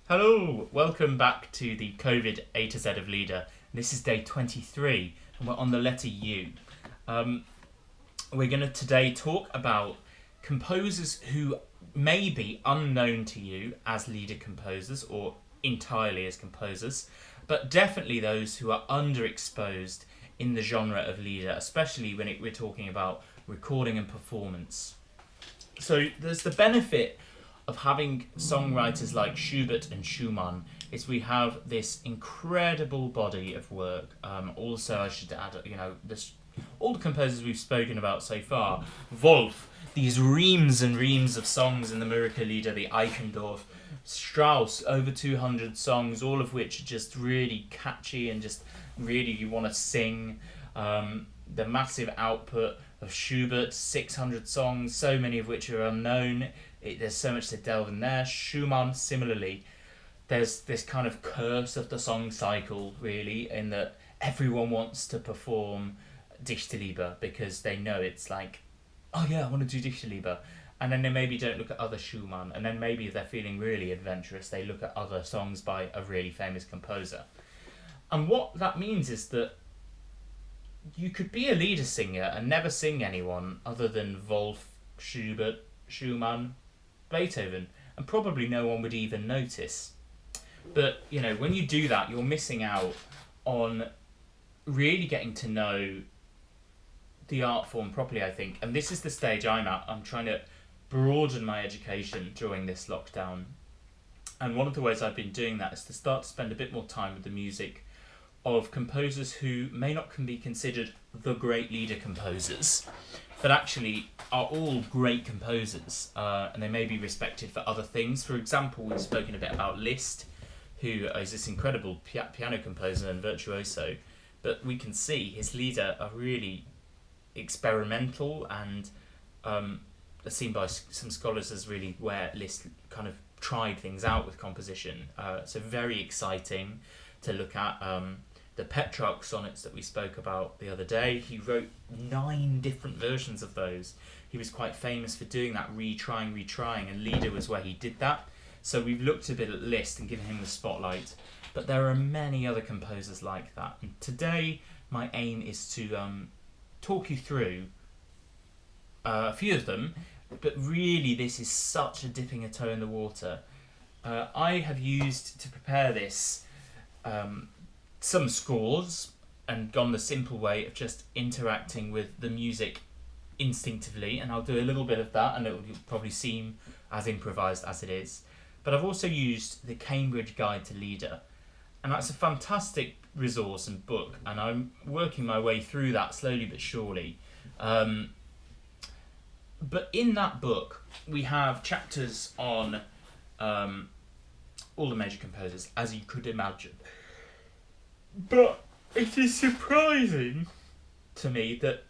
Hello, welcome back to the COVID A to Z of Leader. This is day 23 and we're on the letter U. We're going to today talk about composers who may be unknown to you as leader composers or entirely as composers, but definitely those who are underexposed in the genre of leader, especially when we're talking about recording and performance. So there's the benefit of having songwriters like Schubert and Schumann is we have this incredible body of work. Also, I should add, all the composers we've spoken about so far, Wolf, these reams and reams of songs in the Miracle-Lieder, the Eichendorff, Strauss, over 200 songs, all of which are just really catchy and just really you want to sing. The massive output of Schubert, 600 songs, so many of which are unknown. There's so much to delve in there. Schumann, similarly, there's this kind of curse of the song cycle, really, in that everyone wants to perform Dichterliebe because they know it's like, oh yeah, I want to do Dichterliebe. And then they maybe don't look at other Schumann. And then maybe if they're feeling really adventurous, they look at other songs by a really famous composer. And what that means is that you could be a leader singer and never sing anyone other than Wolf, Schubert, Schumann, Beethoven, and probably no one would even notice. But, when you do that, you're missing out on really getting to know the art form properly, I think. And this is the stage I'm at. I'm trying to broaden my education during this lockdown. And one of the ways I've been doing that is to start to spend a bit more time with the music of composers who may not be considered the great leader composers, but actually are all great composers, and they may be respected for other things. For example, we've spoken a bit about Liszt, who is this incredible piano composer and virtuoso, but we can see his lieder are really experimental and seen by some scholars as really where Liszt kind of tried things out with composition. So very exciting to look at. The Petrarch sonnets that we spoke about the other day, he wrote 9 different versions of those. He was quite famous for doing that, retrying, and Lieder was where he did that. So we've looked a bit at Liszt and given him the spotlight. But there are many other composers like that. And today, my aim is to talk you through a few of them, but really this is such a dipping a toe in the water. I have used, to prepare this, some scores and gone the simple way of just interacting with the music instinctively, and I'll do a little bit of that and it will probably seem as improvised as it is. But I've also used the Cambridge Guide to Leader, and that's a fantastic resource and book, and I'm working my way through that slowly but surely. But in that book we have chapters on all the major composers, as you could imagine. But it is surprising to me that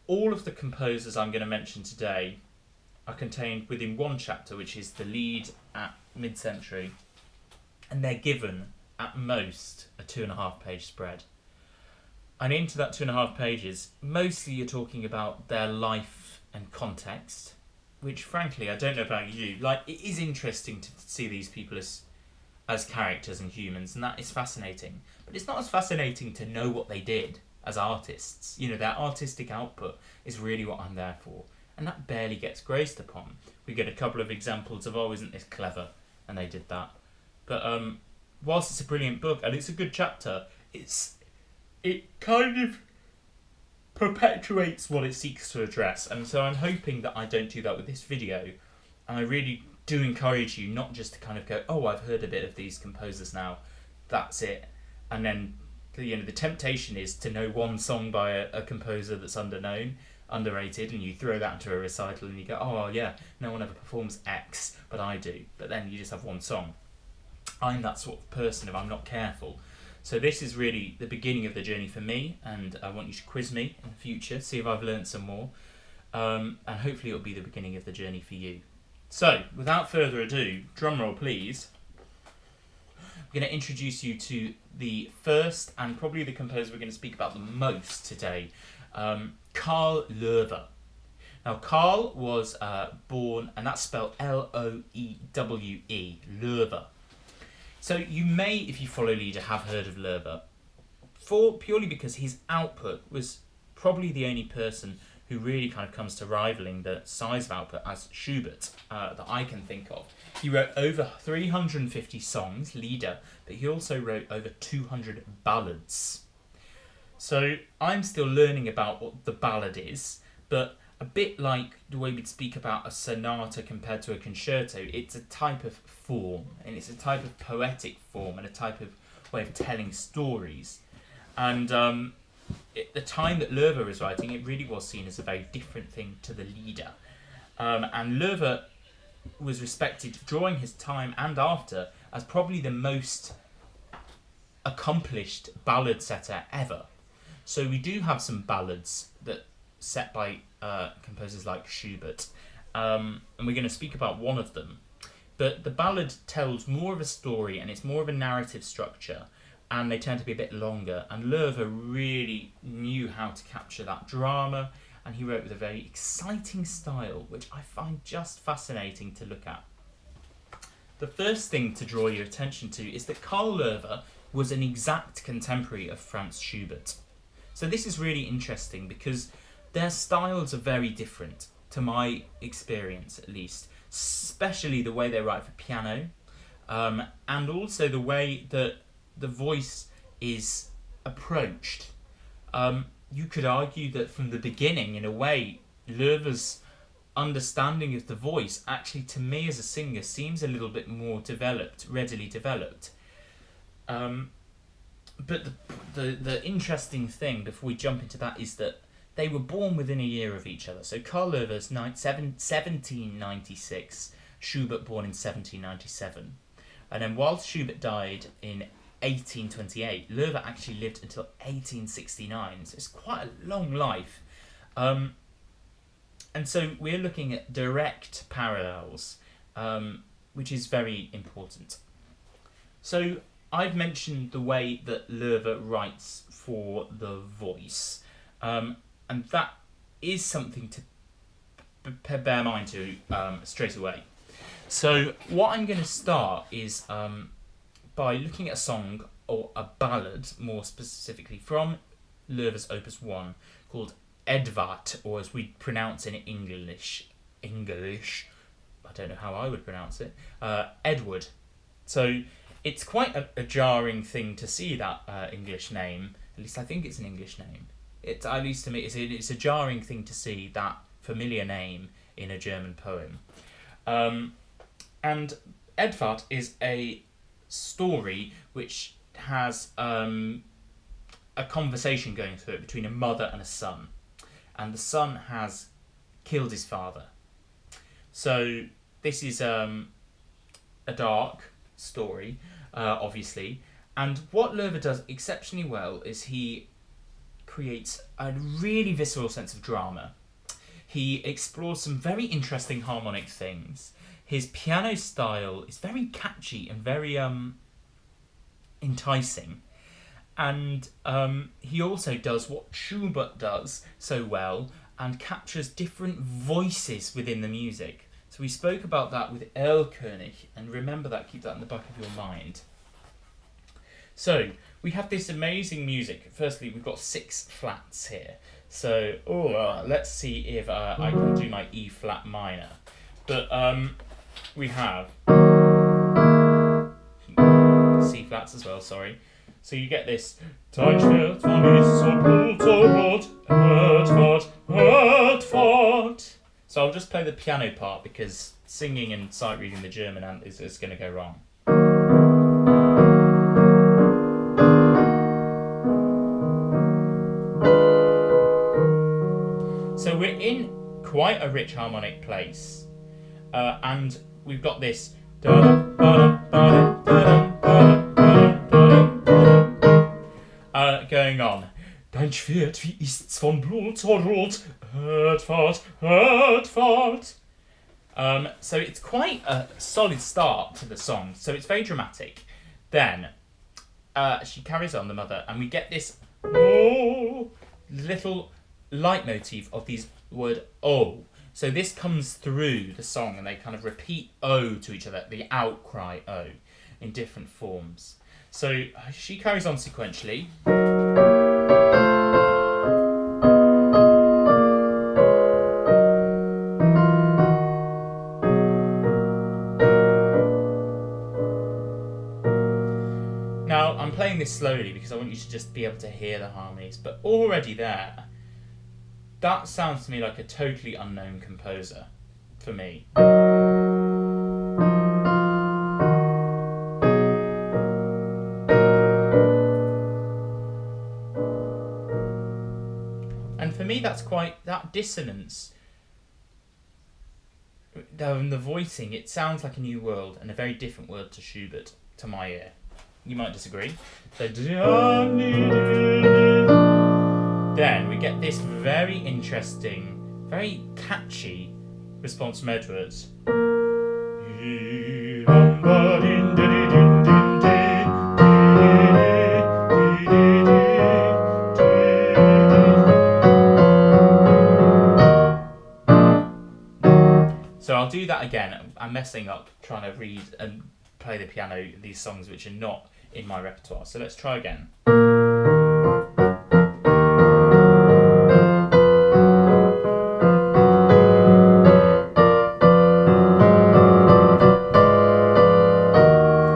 all of the composers I'm going to mention today are contained within one chapter, which is the Lied at mid-century, and they're given, at most, a 2.5 page spread. And into that 2.5 pages, mostly you're talking about their life and context, which frankly, I don't know about you, it is interesting to see these people as characters and humans, and that is fascinating. But it's not as fascinating to know what they did as artists. Their artistic output is really what I'm there for, and that barely gets grazed upon. We get a couple of examples of, isn't this clever, and they did that. But whilst it's a brilliant book, and it's a good chapter, it kind of perpetuates what it seeks to address, and so I'm hoping that I don't do that with this video, and I really do encourage you not just to kind of go, I've heard a bit of these composers now, that's it. And then, the temptation is to know one song by a composer that's underrated, and you throw that into a recital and you go, no one ever performs X, but I do. But then you just have one song. I'm that sort of person if I'm not careful. So this is really the beginning of the journey for me, and I want you to quiz me in the future, see if I've learned some more, and hopefully it'll be the beginning of the journey for you. So, without further ado, drum roll please. I'm going to introduce you to the first and probably the composer we're going to speak about the most today, Carl Loewe. Now, Carl was born, and that's spelled Loewe, Loewe. So you may, if you follow Lieder, have heard of Loewe, purely because his output was probably the only person who really kind of comes to rivaling the size of output as Schubert that I can think of. He wrote over 350 songs, Lieder, but he also wrote over 200 ballads. So I'm still learning about what the ballad is, but a bit like the way we'd speak about a sonata compared to a concerto, it's a type of form, and it's a type of poetic form and a type of way of telling stories. And at the time that Loewe was writing, it really was seen as a very different thing to the Lieder. And Loewe was respected during his time and after as probably the most accomplished ballad setter ever. So we do have some ballads that set by composers like Schubert, and we're going to speak about one of them. But the ballad tells more of a story, and it's more of a narrative structure, and they tend to be a bit longer. And Loewe really knew how to capture that drama, and he wrote with a very exciting style, which I find just fascinating to look at. The first thing to draw your attention to is that Carl Loewe was an exact contemporary of Franz Schubert. So this is really interesting because their styles are very different, to my experience at least, especially the way they write for piano, and also the way that the voice is approached. You could argue that from the beginning, in a way, Loewe's understanding of the voice actually, to me as a singer, seems a little bit more developed, readily developed. But the interesting thing, before we jump into that, is that they were born within a year of each other. So Carl Loewe's 1796, Schubert born in 1797. And then whilst Schubert died in 1828, Loewe actually lived until 1869. So it's quite a long life. And so we're looking at direct parallels, which is very important. So I've mentioned the way that Loewe writes for the voice, and that is something to bear mind to straight away. So what I'm going to start is by looking at a song, or a ballad more specifically, from Loewe's Opus 1 called Edvard, or as we pronounce in English, I don't know how I would pronounce it, Edward. So it's quite a jarring thing to see that English name. At least I think it's an English name. At least to me, it's a jarring thing to see that familiar name in a German poem. And Edvard is a story which has a conversation going through it between a mother and a son. And the son has killed his father. So this is a dark story, obviously. And what Loewe does exceptionally well is he creates a really visceral sense of drama. He explores some very interesting harmonic things. His piano style is very catchy and very enticing. And he also does what Schubert does so well, and captures different voices within the music. So we spoke about that with Erlkönig, and remember that, keep that in the back of your mind. So we have this amazing music. Firstly, we've got 6 flats here. So let's see if I can do my E flat minor. But we have C flats as well, sorry. So you get this. Dein Schwert von diesem Blut, Edvard. So I'll just play the piano part because singing and sight reading the German is going to go wrong. So we're in quite a rich harmonic place, and we've got this going on. Dein Schwert, wie ist's von Blut so rot, Edvard, Edvard. So it's quite a solid start to the song, so it's very dramatic. Then she carries on, the mother, and we get this little leitmotif of these word "oh." So this comes through the song, and they kind of repeat "oh" to each other, the outcry "oh." in different forms. So she carries on sequentially. Now, I'm playing this slowly because I want you to just be able to hear the harmonies, but already there, that sounds to me like a totally unknown composer for me. And for me, that's quite, that dissonance, the voicing, it sounds like a new world and a very different world to Schubert, to my ear. You might disagree. So, then we get this very interesting, very catchy response from Edwards. So I'll do that again. I'm messing up trying to read and play the piano these songs which are not in my repertoire. So let's try again.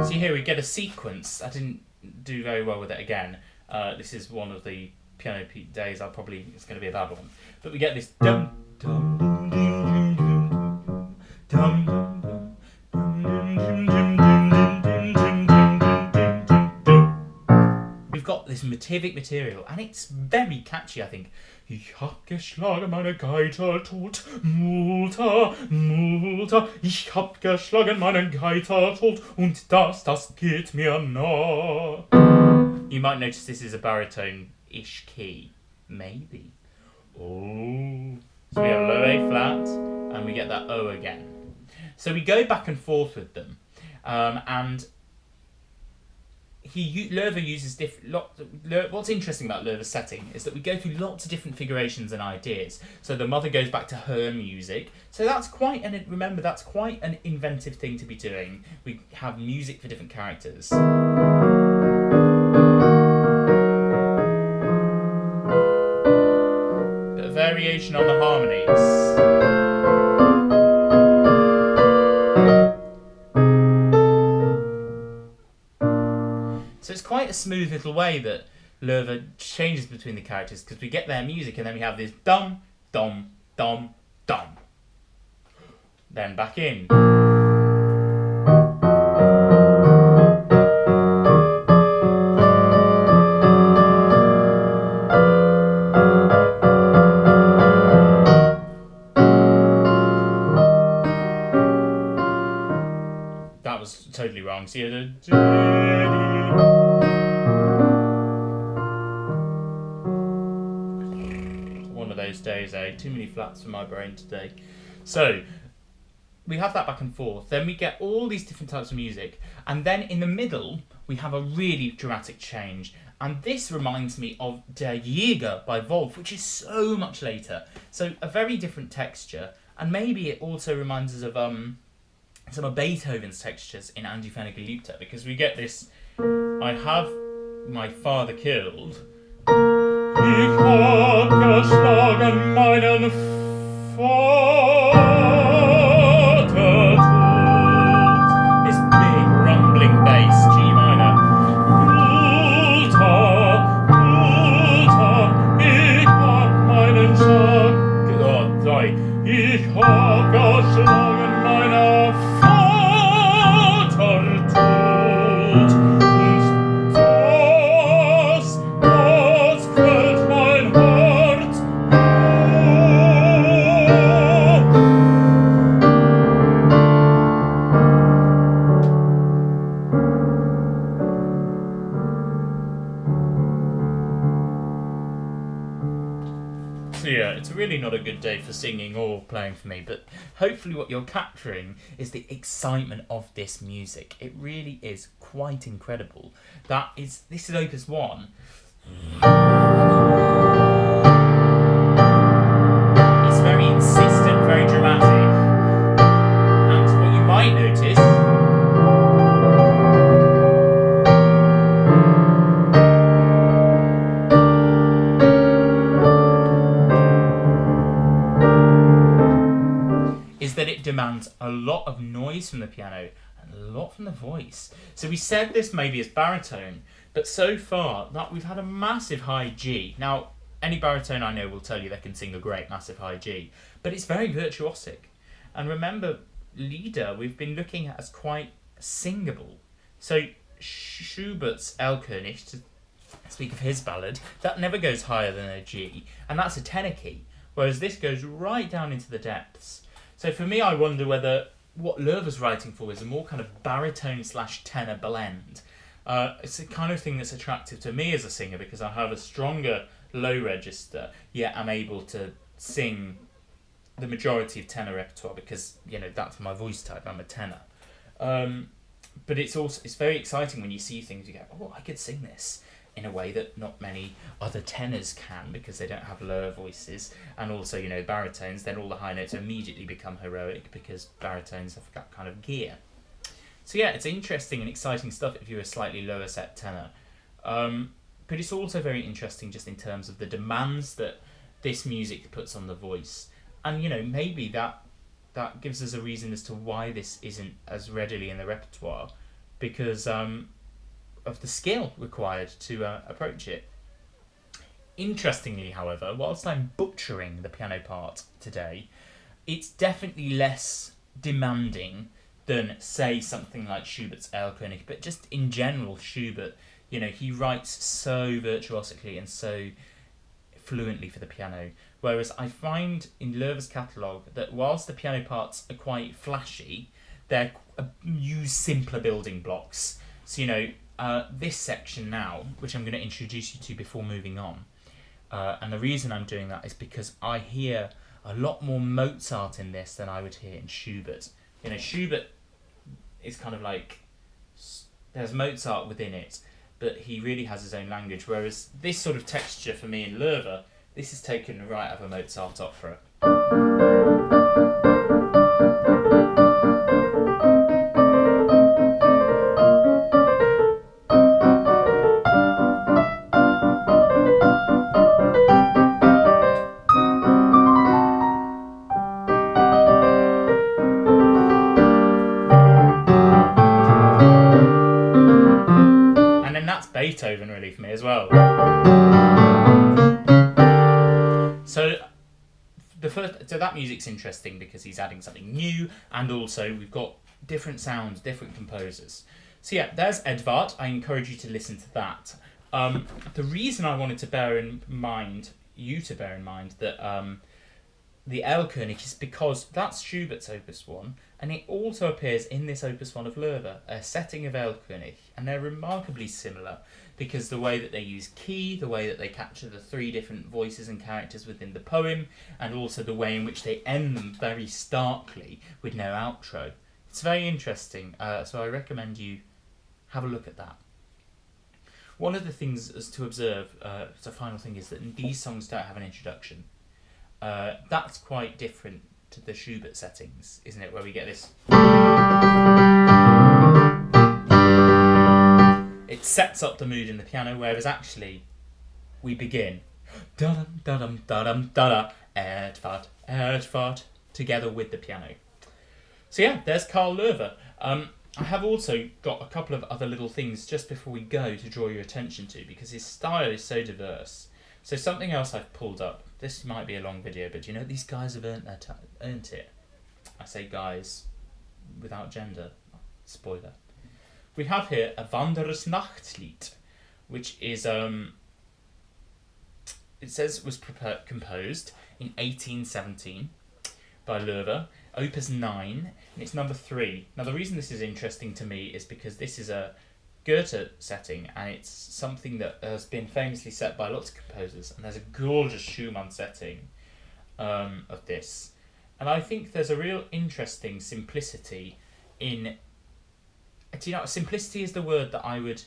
See here we get a sequence. I didn't do very well with it again. This is one of the piano days it's going to be a bad one. But we get this dum dum dum dum dum dum. We've got this motivic material, and it's very catchy, I think. Ich hab geschlagen meine Geiter tot, Mutter, Mutter. Ich hab geschlagen meinen Geiter tot, und das geht mir nah. You might notice this is a baritone-ish key. Maybe. Oh. So we have low A flat, and we get that O again. So we go back and forth with them, and Loewe uses what's interesting about Loewe's setting is that we go through lots of different figurations and ideas. So the mother goes back to her music. So that's quite an inventive thing to be doing. We have music for different characters. Bit of variation on the harmonies. So it's quite a smooth little way that Loewe changes between the characters, because we get their music and then we have this dum, dum, dum, dum. Then back in. That was totally wrong. See you. One of those days, eh? Too many flats for my brain today. So we have that back and forth. Then we get all these different types of music, and then in the middle we have a really dramatic change. And this reminds me of Der Jäger by Wolf, which is so much later. So a very different texture, and maybe it also reminds us of some of Beethoven's textures in Andi Ferner Geliebter, because we get this, I have my father killed. Ich hab geschlagen meinen Vater tot. This big rumbling bass, G minor. Mutter, ich hab meinen ich hab geschlagen meinen Vater tot. Und das quält mein Herz. So yeah, it's really not a good day for singing or playing for me, but hopefully what you're capturing is the excitement of this music. It really is quite incredible. This is Opus 1. It's very insistent, very dramatic. And what you might notice that it demands a lot of noise from the piano and a lot from the voice. So we said this maybe as baritone, but so far that we've had a massive high G. Now, any baritone I know will tell you they can sing a great massive high G, but it's very virtuosic. And remember, Lieder we've been looking at as quite singable. So Schubert's Erlkönig, to speak of his ballad, that never goes higher than a G, and that's a tenor key, whereas this goes right down into the depths. So for me, I wonder whether what Loewe's writing for is a more kind of baritone / tenor blend. It's the kind of thing that's attractive to me as a singer because I have a stronger low register, yet I'm able to sing the majority of tenor repertoire because, you know, that's my voice type, I'm a tenor. But it's very exciting when you see things, you go, oh, I could sing this in a way that not many other tenors can because they don't have lower voices, and also, you know, baritones, then all the high notes immediately become heroic because baritones have that kind of gear. So yeah, it's interesting and exciting stuff if you're a slightly lower set tenor. But it's also very interesting just in terms of the demands that this music puts on the voice. And, you know, maybe that gives us a reason as to why this isn't as readily in the repertoire, because of the skill required to approach it. Interestingly, however, whilst I'm butchering the piano part today, it's definitely less demanding than, say, something like Schubert's Erlkönig, but just in general, Schubert, you know, he writes so virtuosically and so fluently for the piano, whereas I find in Loewe's catalogue that whilst the piano parts are quite flashy, they use simpler building blocks. So, you know, this section now, which I'm going to introduce you to before moving on, and the reason I'm doing that is because I hear a lot more Mozart in this than I would hear in Schubert. You know, Schubert is kind of like, there's Mozart within it, but he really has his own language, whereas this sort of texture for me in Loewe, this is taken right out of a Mozart opera. And then that's Beethoven really for me as well. So that music's interesting because he's adding something new, and also we've got different sounds, different composers. So yeah, there's Edvard. I encourage you to listen to that. The reason I wanted to bear in mind that the Erlkönig is because that's Schubert's Opus 1, and it also appears in this Opus 1 of Loewe, a setting of Erlkönig, and they're remarkably similar because the way that they use key, the way that they capture the three different voices and characters within the poem, and also the way in which they end them very starkly with no outro. It's very interesting, so I recommend you have a look at that. One of the things as to observe, as a final thing, is that these songs don't have an introduction. That's quite different to the Schubert settings, isn't it, where we get this. It sets up the mood in the piano, whereas actually we begin da-dum, da-dum, da-dum, da-da, Edvard, Edvard, together with the piano. So yeah, there's Carl Loewe. I have also got a couple of other little things just before we go to draw your attention to, because his style is so diverse. So something else I've pulled up. This might be a long video, but you know, these guys have earned it. I say guys without gender. Spoiler. We have here a Wanderers Nachtlied, which is it says was composed in 1817 by Loewe, Opus 9, and it's number 3. Now the reason this is interesting to me is because this is a Goethe setting, and it's something that has been famously set by lots of composers, and there's a gorgeous Schumann setting of this. And I think there's a real interesting simplicity in... Do you know, simplicity is the word that I would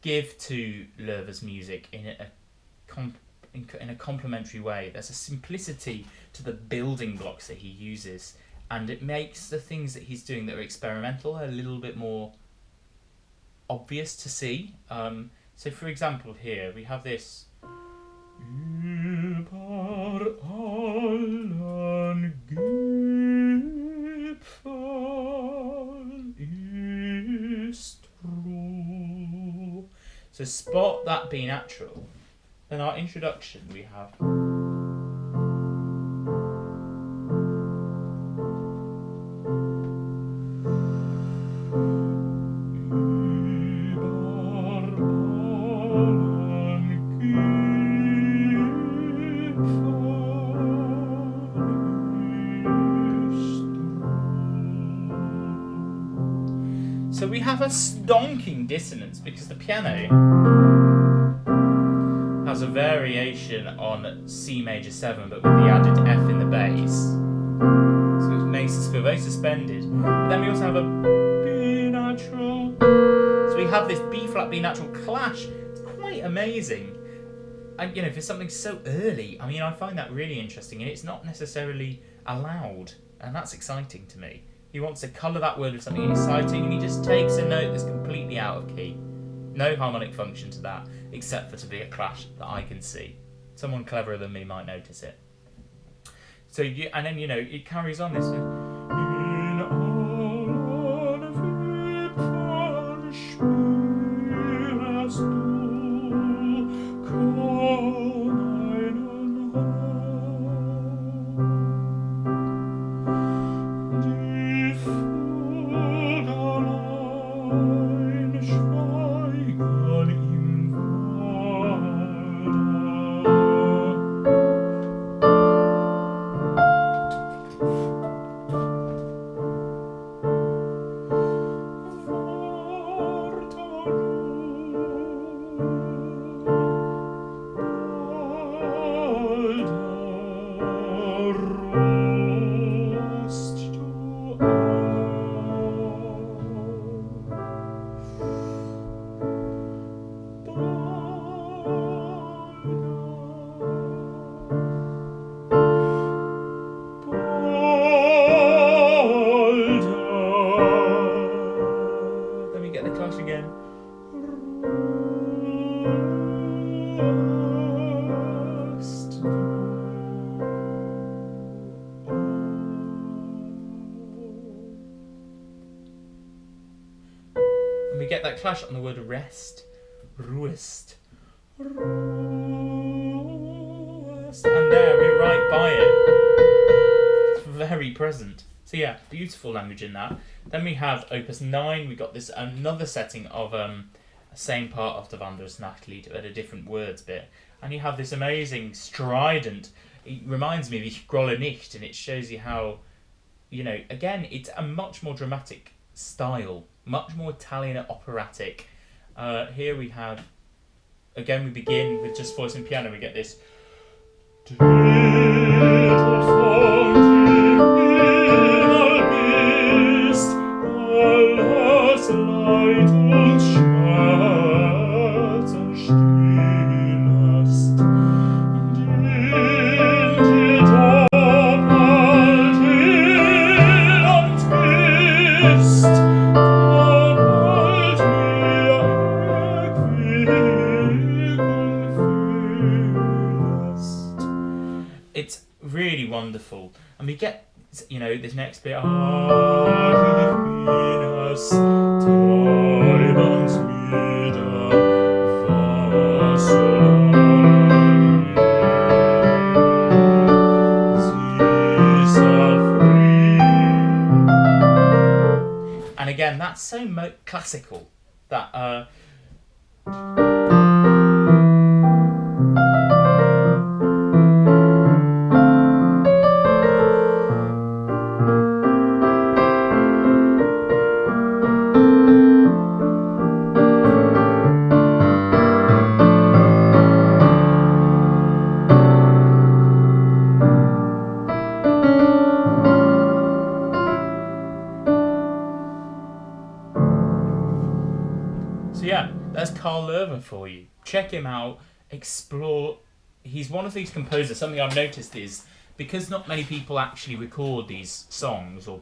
give to Loewe's music in a complementary way. There's a simplicity to the building blocks that he uses, and it makes the things that he's doing that are experimental a little bit more obvious to see. So for example, here we have this über allen So spot that B natural. Then our introduction we have. So we have a stonking dissonance because the piano has a variation on C major 7 but with the added F in the bass. So it makes us feel very suspended. But then we also have a B natural. So we have this B flat B natural clash. It's quite amazing. And for something so early, I find that really interesting, and it's not necessarily allowed, and that's exciting to me. He wants to colour that word with something exciting, and he just takes a note that's completely out of key. No harmonic function to that, except for to be a clash that I can see. Someone cleverer than me might notice it. So and then it carries on this. We get that clash on the word rest, ruest, and there we're right by it. It's very present. So yeah, beautiful language in that. Then we have Opus 9. We got this another setting of same part of the Wandersnachtlied at a different words bit, and you have this amazing strident. It reminds me of Ich grolle nicht, and it shows you how, again, it's a much more dramatic style. Much more Italian and operatic. Here we have, again we begin with just voice and piano, we get this. It's really wonderful, and we get this next bit. And again, that's so classical that. So yeah, that's Carl Lerver for you. Check him out, explore. He's one of these composers. Something I've noticed is, because not many people actually record these songs or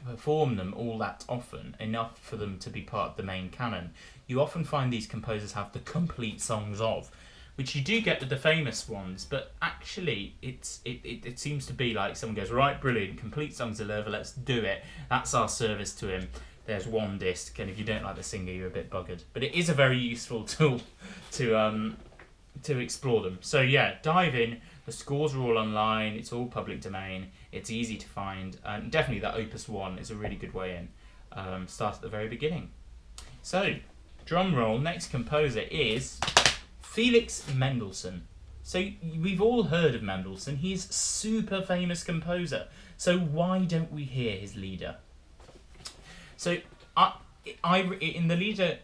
perform them all that often, enough for them to be part of the main canon, you often find these composers have the complete songs of, which you do get with the famous ones, but actually it seems to be like someone goes, right, brilliant, complete songs of Lerver, let's do it. That's our service to him. there's one disc, and if you don't like the singer, you're a bit buggered. But it is a very useful tool to explore them. So yeah, dive in. The scores are all online. It's all public domain. It's easy to find, and definitely that Opus 1 is a really good way in. Start at the very beginning. So, drum roll. Next composer is Felix Mendelssohn. So we've all heard of Mendelssohn. He's a super famous composer. So why don't we hear his Lieder? So in the Lieder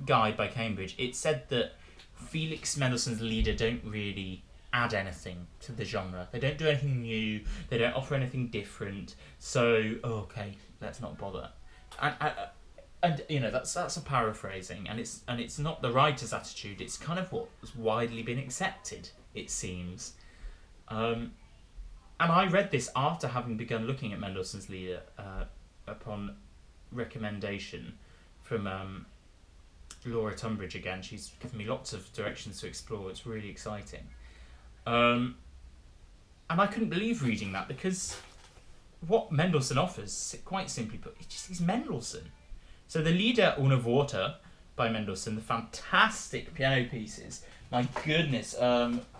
guide by Cambridge, it said that Felix Mendelssohn's Lieder don't really add anything to the genre. They don't do anything new. They don't offer anything different. So okay, let's not bother. And you know, that's a paraphrasing, and it's not the writer's attitude. It's kind of what's widely been accepted, it seems. And I read this after having begun looking at Mendelssohn's Lieder upon recommendation from Laura Tunbridge again. She's given me lots of directions to explore. It's really exciting. And I couldn't believe reading that, because what Mendelssohn offers, quite simply put, he's Mendelssohn. So the Lieder ohne Worte by Mendelssohn, the fantastic piano pieces. My goodness,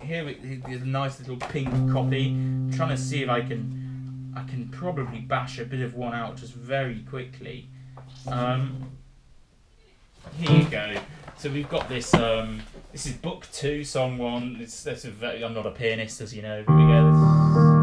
here's a nice little pink copy. I'm trying to see if I can probably bash a bit of one out just very quickly. Here you go. So we've got this. This is Book 2, Song 1. I'm not a pianist, as you know. Here we go.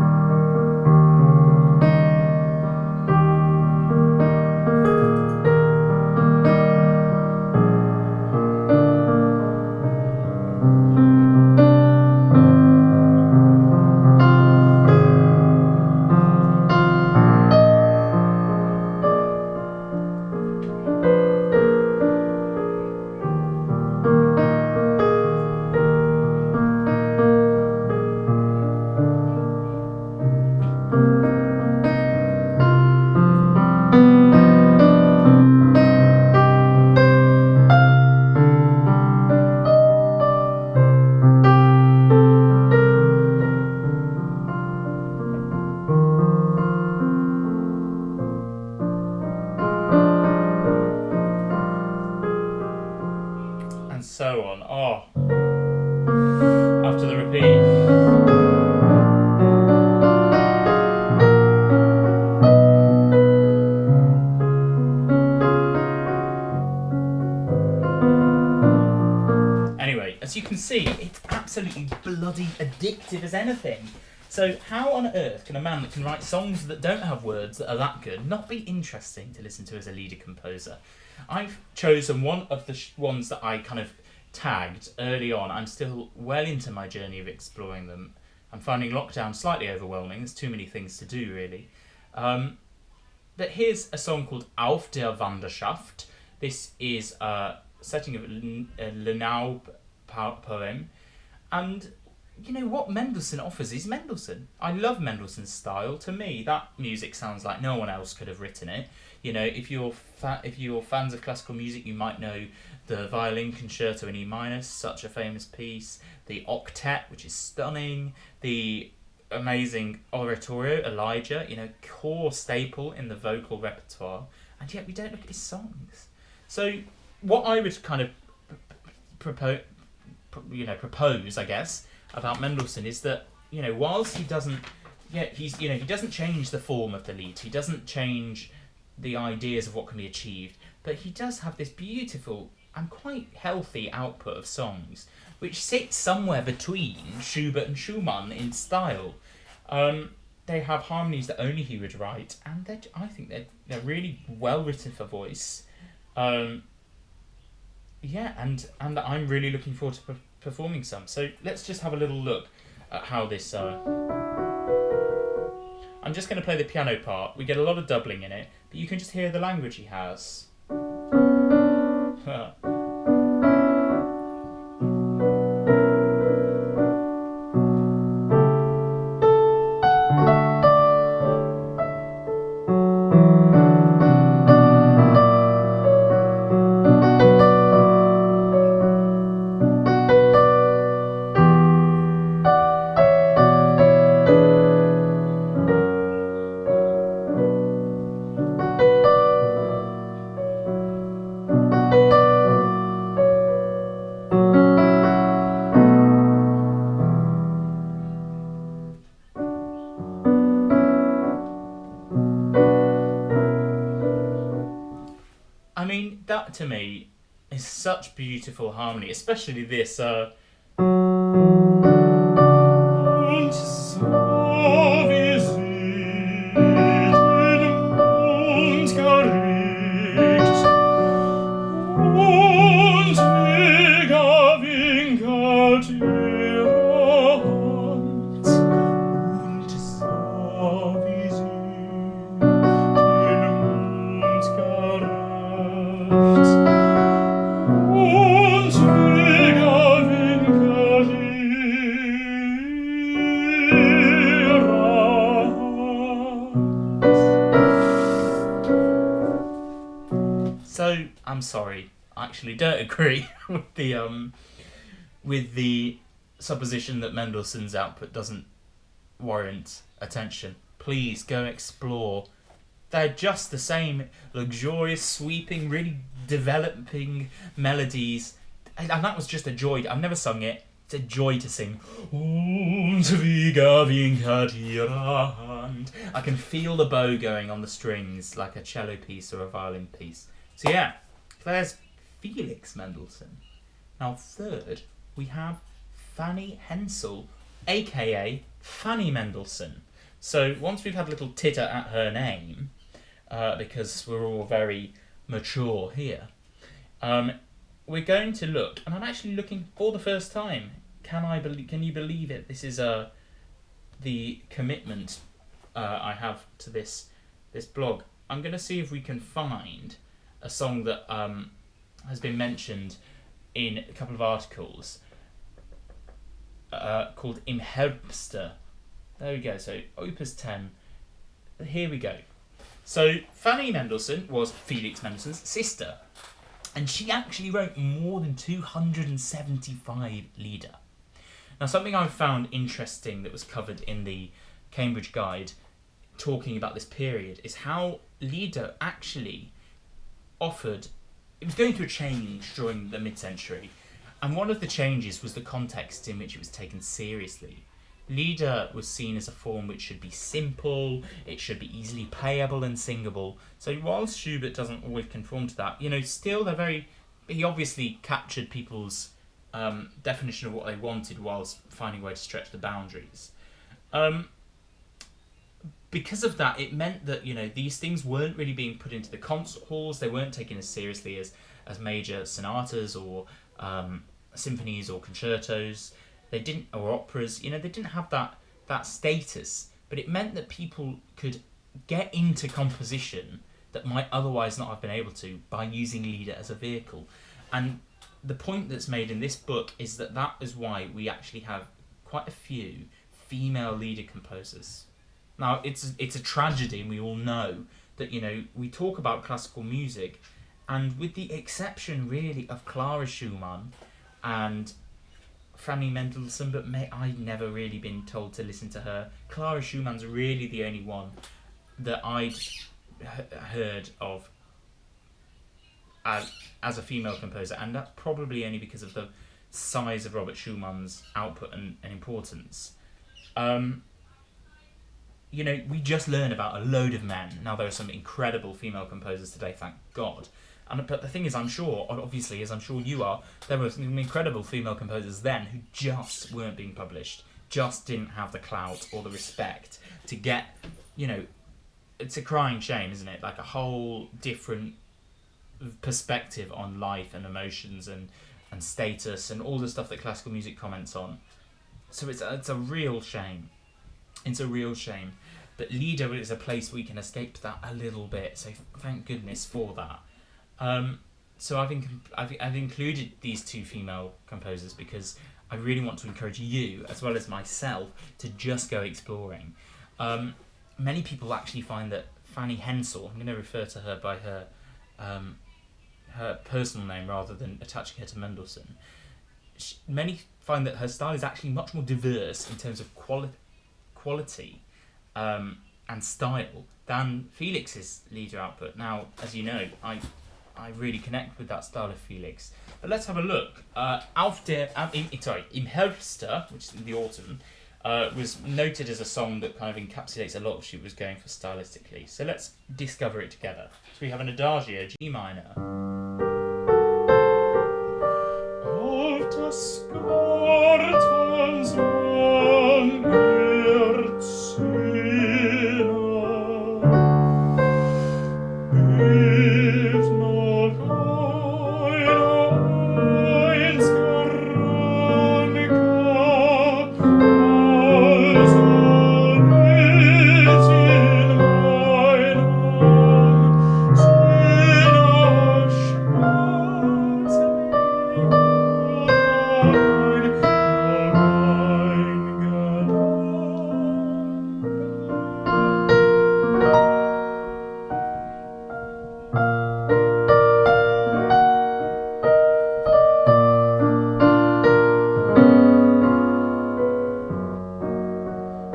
And so on. Oh, after the repeat. Anyway, as you can see, it's absolutely bloody addictive as anything. So how on earth can a man that can write songs that don't have words that are that good not be interesting to listen to as a Lieder composer? I've chosen one of the ones that I kind of tagged early on. I'm still well into my journey of exploring them. I'm finding lockdown slightly overwhelming. There's too many things to do, really. But here's a song called Auf der Wanderschaft. This is a setting of a Lenau poem. And you know what Mendelssohn offers is Mendelssohn. I love Mendelssohn's style. To me, that music sounds like no one else could have written it. You know, if you're fans of classical music, you might know the Violin Concerto in E minor, such a famous piece. The Octet, which is stunning. The amazing Oratorio, Elijah, you know, core staple in the vocal repertoire. And yet we don't look at his songs. So what I would kind of propose, I guess, about Mendelssohn is that, you know, whilst he doesn't change the form of the Lied, he doesn't change the ideas of what can be achieved, but he does have this beautiful and quite healthy output of songs, which sits somewhere between Schubert and Schumann in style. They have harmonies that only he would write, and I think they're really well written for voice. And I'm really looking forward to performing some. So let's just have a little look at how this. I'm just going to play the piano part. We get a lot of doubling in it, but you can just hear the language he has. that to me is such beautiful harmony, especially this. So I'm sorry, I actually don't agree with the supposition that Mendelssohn's output doesn't warrant attention. Please go explore. They're just the same luxurious, sweeping, really developing melodies, and that was just a joy. I've never sung it. It's a joy to sing. I can feel the bow going on the strings like a cello piece or a violin piece. So yeah, there's Felix Mendelssohn. Now third, we have Fanny Hensel, aka Fanny Mendelssohn. So once we've had a little titter at her name, because we're all very mature here, we're going to look, and I'm actually looking for the first time. Can you believe it? This is the commitment I have to this blog. I'm going to see if we can find a song that has been mentioned in a couple of articles called Im Herbste. There we go. So Opus 10. Here we go. So Fanny Mendelssohn was Felix Mendelssohn's sister, and she actually wrote more than 275 Lieder. Now, something I found interesting that was covered in the Cambridge Guide talking about this period is how Lieder actually offered, it was going through a change during the mid-century, and one of the changes was the context in which it was taken seriously. Lieder was seen as a form which should be simple, it should be easily playable and singable. So whilst Schubert doesn't always conform to that, still he obviously captured people's definition of what they wanted whilst finding a way to stretch the boundaries. Because of that, it meant that these things weren't really being put into the concert halls. They weren't taken as seriously as major sonatas or symphonies or concertos. They didn't, or operas. They didn't have that status. But it meant that people could get into composition that might otherwise not have been able to by using Lieder as a vehicle. And the point that's made in this book is that is why we actually have quite a few female Lieder composers. Now, it's a tragedy, and we all know that, we talk about classical music, and with the exception, really, of Clara Schumann and Fanny Mendelssohn, but I've never really been told to listen to her. Clara Schumann's really the only one that I'd heard of as a female composer, and that's probably only because of the size of Robert Schumann's output and importance. We just learn about a load of men. Now, there are some incredible female composers today, thank God. But the thing is, I'm sure you are, there were some incredible female composers then who just weren't being published, just didn't have the clout or the respect to get, it's a crying shame, isn't it? Like a whole different perspective on life and emotions and status and all the stuff that classical music comments on. So it's a real shame. It's a real shame. But Lieder is a place we can escape that a little bit, so thank goodness for that. So I've included these two female composers because I really want to encourage you, as well as myself, to just go exploring. Many people actually find that Fanny Hensel, I'm going to refer to her by her personal name rather than attaching her to Mendelssohn. Many find that her style is actually much more diverse in terms of quality and style than Felix's Lieder output. Now, as you know, I really connect with that style of Felix. But let's have a look. Im Herbste, which is in the autumn, was noted as a song that kind of encapsulates a lot of what she was going for stylistically. So let's discover it together. So we have an Adagio, G minor. das Gartens Mann erzähler, hilft noch einer einziger Ranker, also mit in mein Arm, seiner Schmerzen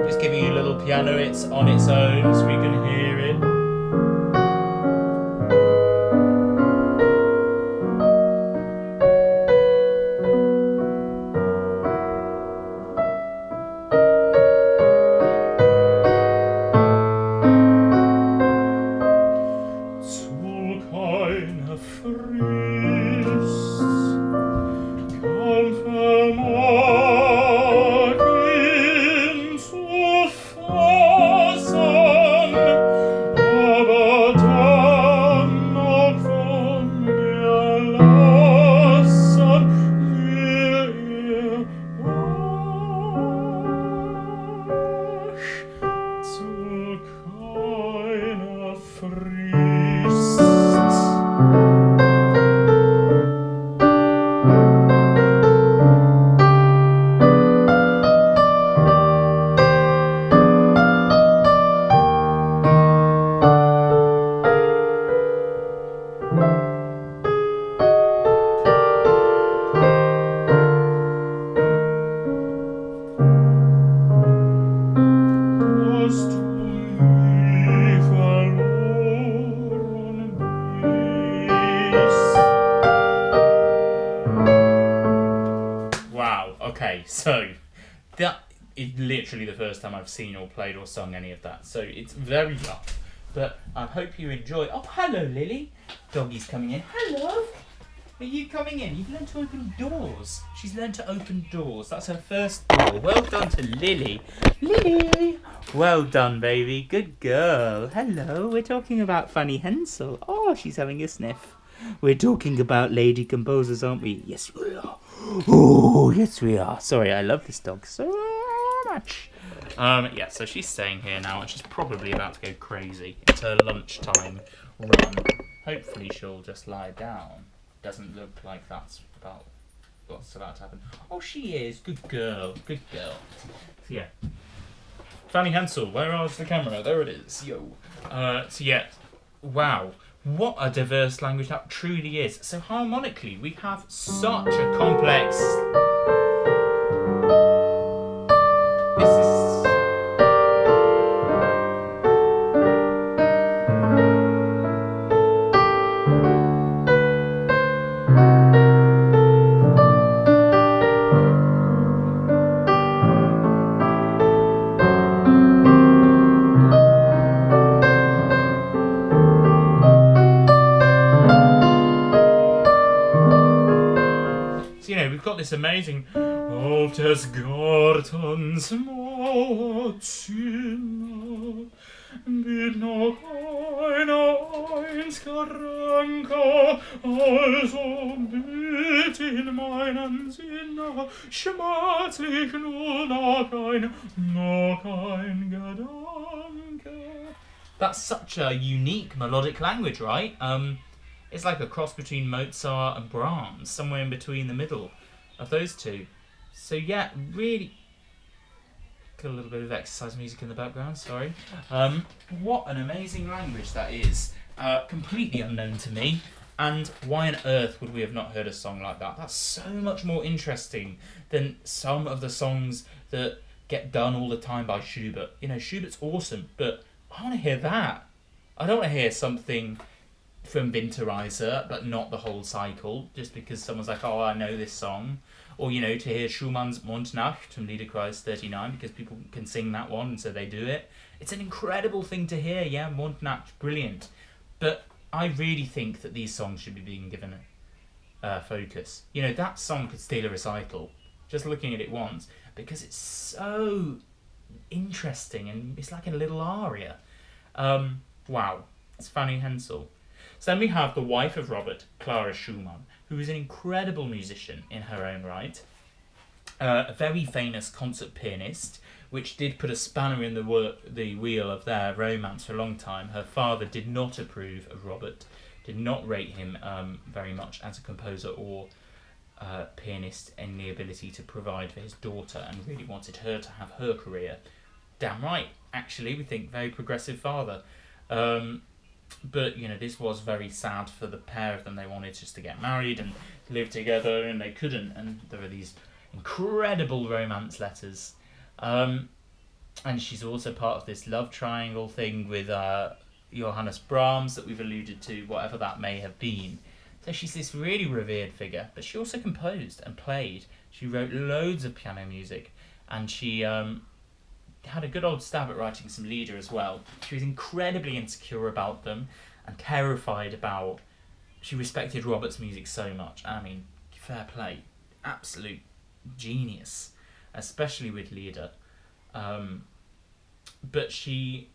just giving you a little piano, it's on its own so we can hear it. Zu keiner Frist kann vermag ihn zu fassen, aber dann noch von mir lassen will zu keiner Frist. Dass du nie verloren bist. Wow, okay, so that is literally the first time I've seen or played or sung any of that, so it's very rough, but I hope you enjoy. Oh, hello, Lily. Doggy's coming in. Hello. Are you coming in? You've learned to open doors. She's learned to open doors. That's her first door. Well done to Lily. Lily! Well done, baby. Good girl. Hello. We're talking about Fanny Hensel. Oh, she's having a sniff. We're talking about lady composers, aren't we? Yes, we are. Oh, yes, we are. Sorry, I love this dog so much. Yeah, so she's staying here now, and she's probably about to go crazy. It's her lunchtime run. Hopefully she'll just lie down. Doesn't look like that's about what's about to happen. Oh, she is. Good girl. Good girl. So, yeah. Fanny Hensel, where is the camera? There it is. Yo. So, yeah. Wow. What a diverse language that truly is. So, harmonically, we have such a complex... This is... We've got this amazing auf des Gartens Mauer Zimmer mit noch einer einziger Ranker, also mit in meinen Sinne schmerzlich nur noch ein Gedanke. That's such a unique melodic language, right? It's like a cross between Mozart and Brahms, somewhere in between the middle of those two. So yeah, really... Got a little bit of exercise music in the background, sorry. What an amazing language that is. Completely unknown to me. And why on earth would we have not heard a song like that? That's so much more interesting than some of the songs that get done all the time by Schubert. You know, Schubert's awesome, but I want to hear that. I don't want to hear something from Winterreise, but not the whole cycle, just because someone's like, oh, I know this song. Or, you know, to hear Schumann's Mondnacht from Liederkreis 39, because people can sing that one, and so they do it. It's an incredible thing to hear, yeah, Mondnacht, brilliant. But I really think that these songs should be being given focus. You know, that song could steal a recital, just looking at it once, because it's so interesting and it's like a little aria. Wow, it's Fanny Hensel. So then we have the wife of Robert, Clara Schumann, who is an incredible musician in her own right. A very famous concert pianist, which did put a spanner in the wheel of their romance for a long time. Her father did not approve of Robert, did not rate him very much as a composer or pianist in the ability to provide for his daughter, and really wanted her to have her career. Damn right, actually, we think very progressive father. But, you know, this was very sad for the pair of them. They wanted just to get married and live together, and they couldn't. And there were these incredible romance letters. And she's also part of this love triangle thing with Johannes Brahms that we've alluded to, whatever that may have been. So she's this really revered figure, but she also composed and played. She wrote loads of piano music, and she had a good old stab at writing some lieder as well. She was incredibly insecure about them and terrified about... She respected Robert's music so much. I mean, fair play. Absolute genius, especially with lieder. But she...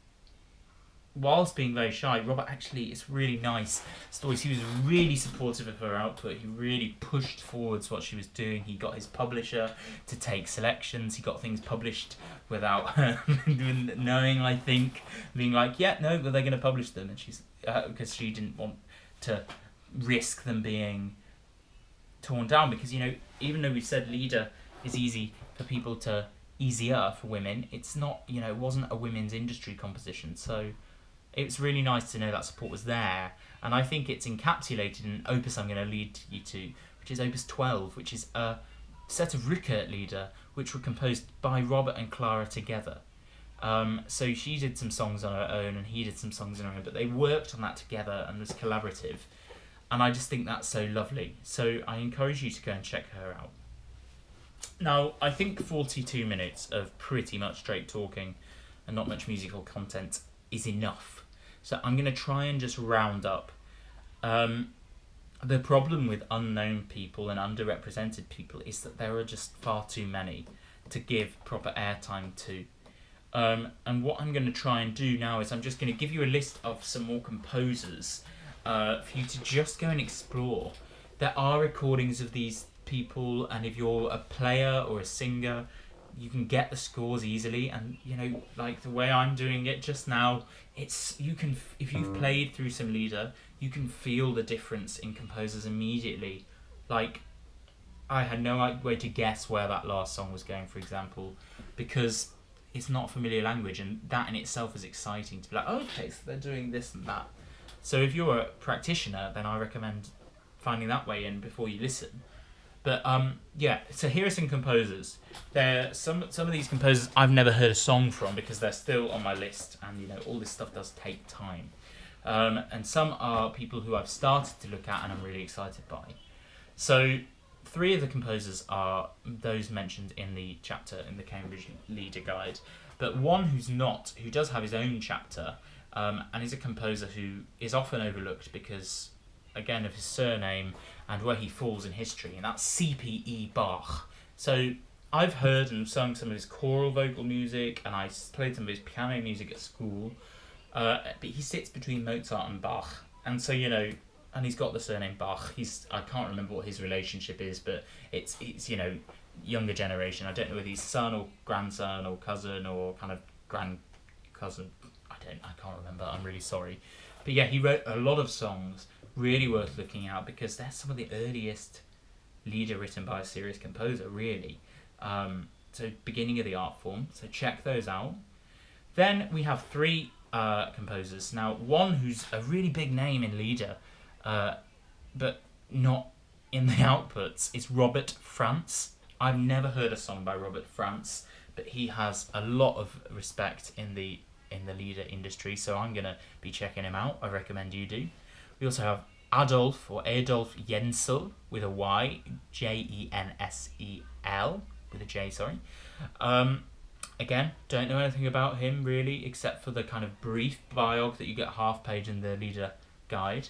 Whilst being very shy, Robert actually, it's really nice stories. He was really supportive of her output. He really pushed forwards what she was doing. He got his publisher to take selections. He got things published without her knowing, I think. Being like, yeah, no, but they're going to publish them. And she's, because she didn't want to risk them being torn down. Because, you know, even though we said lieder is easier for women, it's not, you know, it wasn't a women's industry composition. So it's really nice to know that support was there, and I think it's encapsulated in an opus I'm going to lead you to, which is Opus 12, which is a set of Rückert lieder which were composed by Robert and Clara together. So she did some songs on her own and he did some songs on her own, but they worked on that together and was collaborative, and I just think that's so lovely. So I encourage you to go and check her out. Now, I think 42 minutes of pretty much straight talking and not much musical content is enough. So I'm going to try and just round up. The problem with unknown people and underrepresented people is that there are just far too many to give proper airtime to. And what I'm going to try and do now is I'm just going to give you a list of some more composers for you to just go and explore. There are recordings of these people, and if you're a player or a singer, you can get the scores easily. And, you know, like the way I'm doing it just now, it's, you can, if you've played through some lieder, you can feel the difference in composers immediately. Like, I had no way to guess where that last song was going, for example, because it's not familiar language, and that in itself is exciting to be like, oh, okay, so they're doing this and that. So if you're a practitioner, then I recommend finding that way in before you listen. But yeah, so here are some composers. There, some of these composers I've never heard a song from because they're still on my list, and you know, all this stuff does take time. And some are people who I've started to look at and I'm really excited by. So 3 of the composers are those mentioned in the chapter in the Cambridge Lieder Guide, but one who's not, who does have his own chapter, and is a composer who is often overlooked because, again, of his surname and where he falls in history, and that's C.P.E. Bach. So I've heard and sung some of his choral vocal music, and I played some of his piano music at school, but he sits between Mozart and Bach, and so, you know, and he's got the surname Bach. I can't remember what his relationship is, but it's you know, younger generation. I don't know whether he's son or grandson or cousin or kind of grand cousin. I can't remember. I'm really sorry. But yeah, he wrote a lot of songs, really worth looking out, because they're some of the earliest lieder written by a serious composer, really. So beginning of the art form. So check those out. Then we have 3 composers. Now, one who's a really big name in lieder, but not in the outputs, is Robert Franz. I've never heard a song by Robert Franz, but he has a lot of respect in the lieder industry, so I'm going to be checking him out. I recommend you do. We also have Adolf Jensel with a Y, Jensel with a J, sorry. Again, don't know anything about him really, except for the kind of brief biog that you get half page in the Lieder Guide.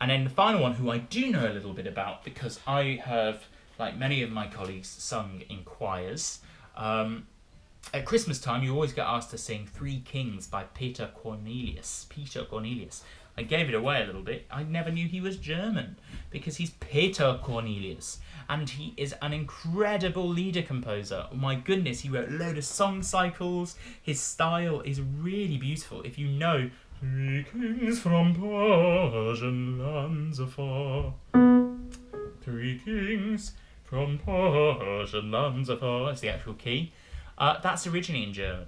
And then the final one, who I do know a little bit about because I have, like many of my colleagues, sung in choirs. At Christmas time, you always get asked to sing Three Kings by Peter Cornelius. Peter Cornelius. I gave it away a little bit. I never knew he was German because he's Peter Cornelius. And he is an incredible lieder composer. Oh my goodness, he wrote a load of song cycles. His style is really beautiful. If you know Three Kings from Persian lands afar. Three Kings from Persian lands afar. That's the actual key. That's originally in German.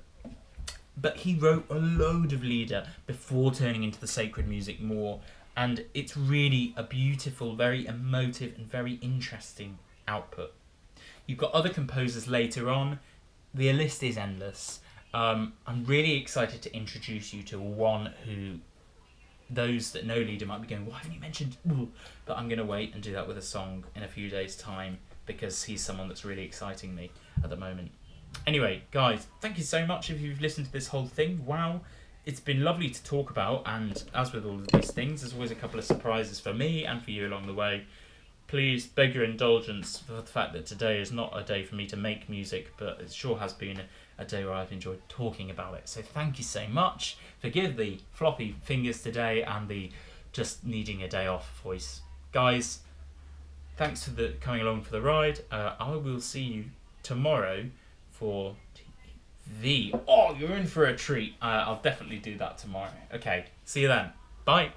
But he wrote a load of lieder before turning into the sacred music more, and it's really a beautiful, very emotive and very interesting output. You've got other composers later on. The list is endless. I'm really excited to introduce you to one who those that know lieder might be going, why haven't you mentioned? But I'm going to wait and do that with a song in a few days' time because he's someone that's really exciting me at the moment. Anyway, guys, thank you so much if you've listened to this whole thing. Wow, it's been lovely to talk about, and as with all of these things, there's always a couple of surprises for me and for you along the way. Please beg your indulgence for the fact that today is not a day for me to make music, but it sure has been a day where I've enjoyed talking about it. So thank you so much. Forgive the floppy fingers today and the just needing a day off voice. Guys, thanks for coming along for the ride. I will see you tomorrow for you're in for a treat. I'll definitely do that tomorrow. Okay, see you then. Bye.